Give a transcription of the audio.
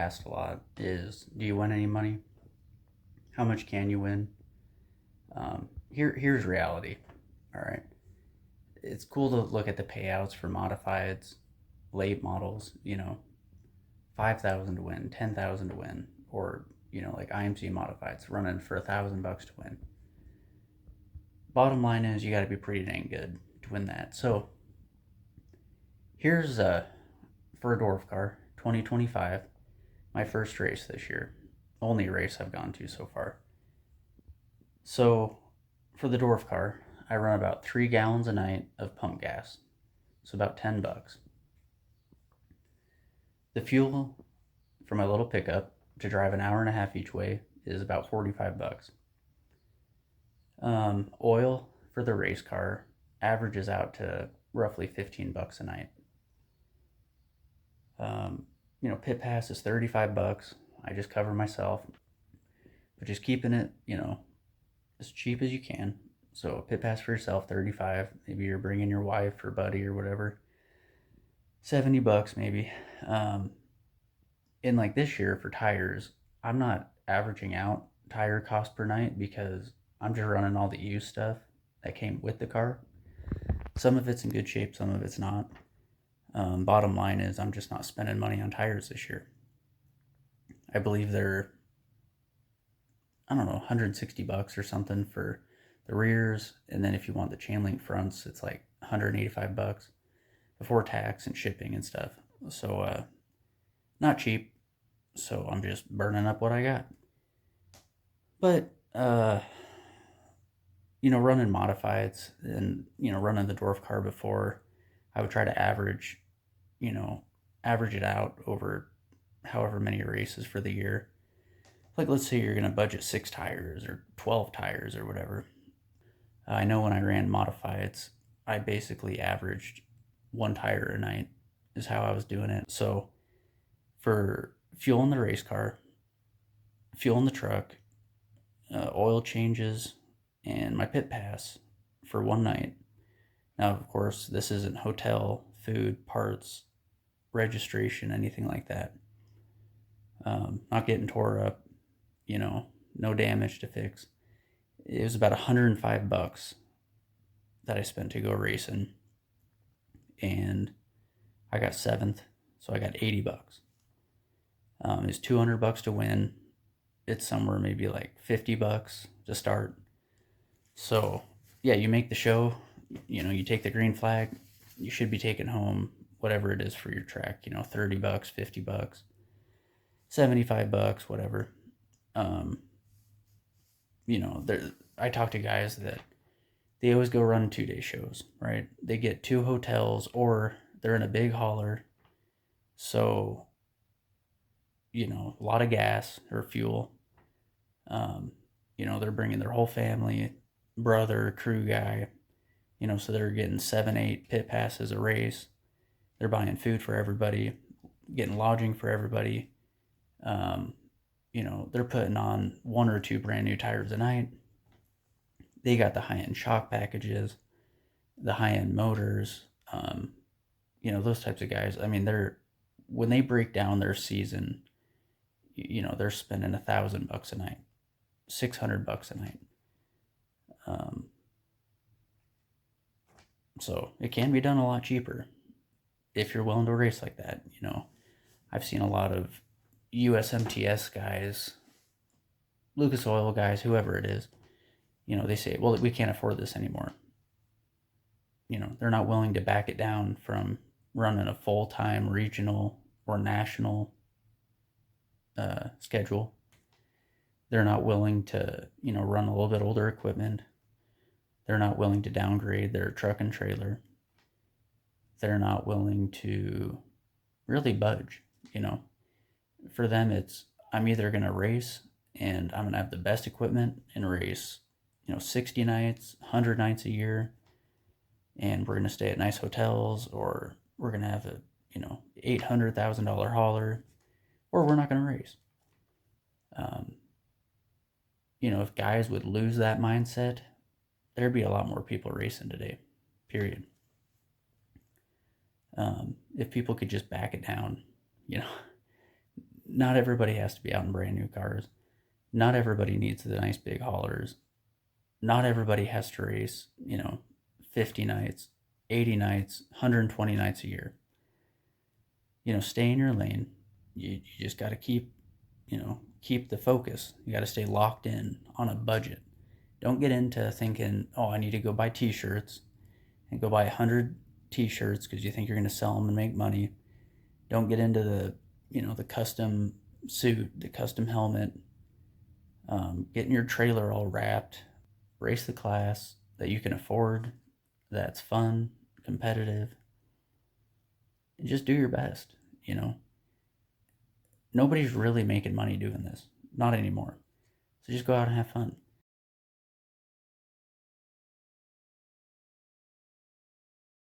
asked a lot is, do you win any money? How much can you win? Here's reality. All right, it's cool to look at the payouts for modifieds, late models. 5,000 to win, 10,000 to win, or like IMC modifieds running for $1,000 to win. Bottom line is you got to be pretty dang good to win that. So here's for a dwarf car 2025, my first race this year, only race I've gone to so far. So for the dwarf car, I run about 3 gallons a night of pump gas, so about $10. The fuel for my little pickup to drive an hour and a half each way is about $45. Oil for the race car averages out to roughly $15 a night. Pit pass is $35. I just cover myself, but just keeping it, as cheap as you can. So pit pass for yourself, 35. Maybe you're bringing your wife or buddy or whatever, $70 maybe. In like this year for tires, I'm not averaging out tire cost per night because I'm just running all the used stuff that came with the car. Some of it's in good shape, some of it's not. Bottom line is I'm just not spending money on tires this year. I believe they're, I don't know, $160 or something for the rears, and then if you want the chain link fronts, it's like $185 before tax and shipping and stuff. So not cheap. So I'm just burning up what I got. But running modifieds and running the dwarf car before, I would try to average it out over however many races for the year. Like, let's say you're gonna budget 6 tires or 12 tires or whatever. I know when I ran modifieds, I basically averaged 1 tire a night is how I was doing it. So for fuel in the race car, fuel in the truck, oil changes, and my pit pass for one night. Now, of course, this isn't hotel, food, parts, registration, anything like that. Not getting tore up, no damage to fix. It was about $105 that I spent to go racing, and I got seventh, so I got $80. It's $200 to win. It's somewhere maybe like $50 to start. So yeah, you make the show. You take the green flag. You should be taking home whatever it is for your track. $30, $50, $75, whatever. I talk to guys that they always go run 2-day shows, right? They get 2 hotels or they're in a big hauler. So, a lot of gas or fuel. They're bringing their whole family, brother, crew guy, so they're getting 7, 8 pit passes a race. They're buying food for everybody, getting lodging for everybody. They're putting on 1 or 2 brand new tires a night. They got the high-end shock packages, the high-end motors, those types of guys. I mean, when they break down their season, they're spending $1,000 a night, $600 a night. So it can be done a lot cheaper if you're willing to race like that. I've seen a lot of USMTS guys, Lucas Oil guys, whoever it is, they say, well, we can't afford this anymore. They're not willing to back it down from running a full-time regional or national schedule. They're not willing to, run a little bit older equipment. They're not willing to downgrade their truck and trailer. They're not willing to really budge. For them, it's, I'm either going to race and I'm going to have the best equipment and race, 60 nights, 100 nights a year, and we're going to stay at nice hotels, or we're going to have a, $800,000 hauler, or we're not going to race. If guys would lose that mindset, there'd be a lot more people racing today, period. If people could just back it down, not everybody has to be out in brand new cars. Not everybody needs the nice big haulers. Not everybody has to race, 50 nights, 80 nights, 120 nights a year. Stay in your lane. You just got to keep the focus. You got to stay locked in on a budget. Don't get into thinking, oh, I need to go buy t-shirts and go buy 100 t-shirts because you think you're going to sell them and make money. Don't get into the custom suit, the custom helmet, getting your trailer all wrapped. Race the class that you can afford, that's fun, competitive, and just do your best. Nobody's really making money doing this, not anymore. So just go out and have fun.